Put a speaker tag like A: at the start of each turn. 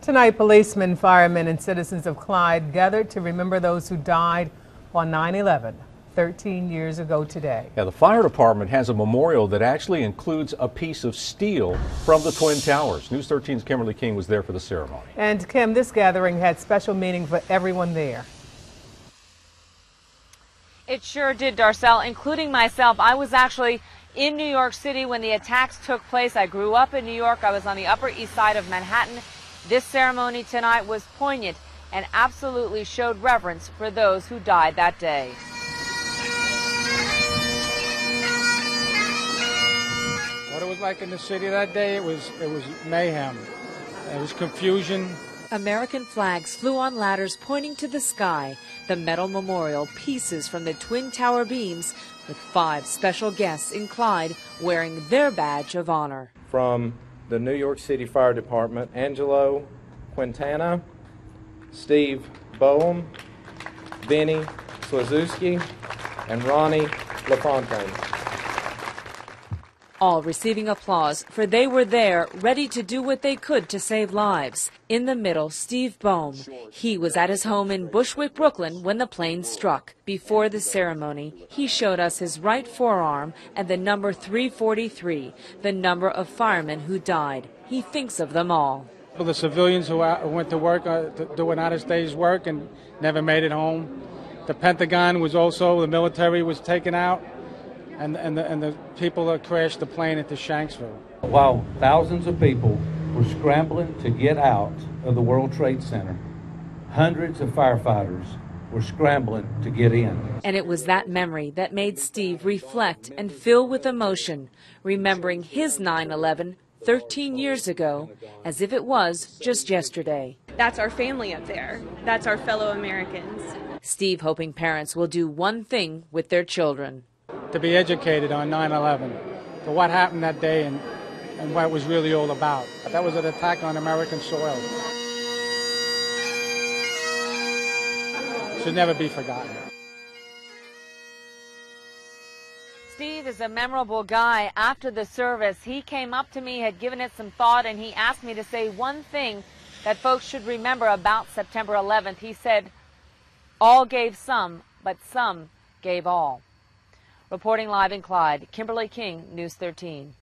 A: Tonight, policemen, firemen, and citizens of Clyde gathered to remember those who died on 9/11, 13 years ago today.
B: Yeah, the fire department has a memorial that actually includes a piece of steel from the Twin Towers. News 13's Kimberly King was there for the ceremony.
A: And Kim, this gathering had special meaning for everyone there.
C: It sure did, Darcel, including myself. I was actually in New York City when the attacks took place. I grew up in New York. I was on the Upper East Side of Manhattan. This ceremony tonight was poignant and absolutely showed reverence for those who died that day.
D: What it was like in the city that day, it was mayhem. It was confusion.
C: American flags flew on ladders pointing to the sky, the metal memorial pieces from the Twin Tower beams, with 5 special guests in Clyde wearing their badge of honor.
E: From the New York City Fire Department, Angelo Quintana, Steve Boehm, Vinny Slazewski, and Ronnie LaFontaine.
C: All receiving applause, for they were there, ready to do what they could to save lives. In the middle, Steve Boehm. He was at his home in Bushwick, Brooklyn, when the plane struck. Before the ceremony, he showed us his right forearm and the number 343, the number of firemen who died. He thinks of them all.
D: For the civilians who went to work, doing out-of-stage work and never made it home. The Pentagon was also, the military was taken out. And the people that crashed the plane into Shanksville.
F: While thousands of people were scrambling to get out of the World Trade Center, hundreds of firefighters were scrambling to get in.
C: And it was that memory that made Steve reflect and fill with emotion, remembering his 9/11 13 years ago as if it was just yesterday.
G: That's our family up there. That's our fellow Americans.
C: Steve hoping parents will do one thing with their children.
D: To be educated on 9/11, for what happened that day and what it was really all about. That was an attack on American soil. Should never be forgotten.
C: Steve is a memorable guy. After the service, he came up to me, had given it some thought, and he asked me to say one thing that folks should remember about September 11th. He said, all gave some, but some gave all. Reporting live in Clyde, Kimberly King, News 13.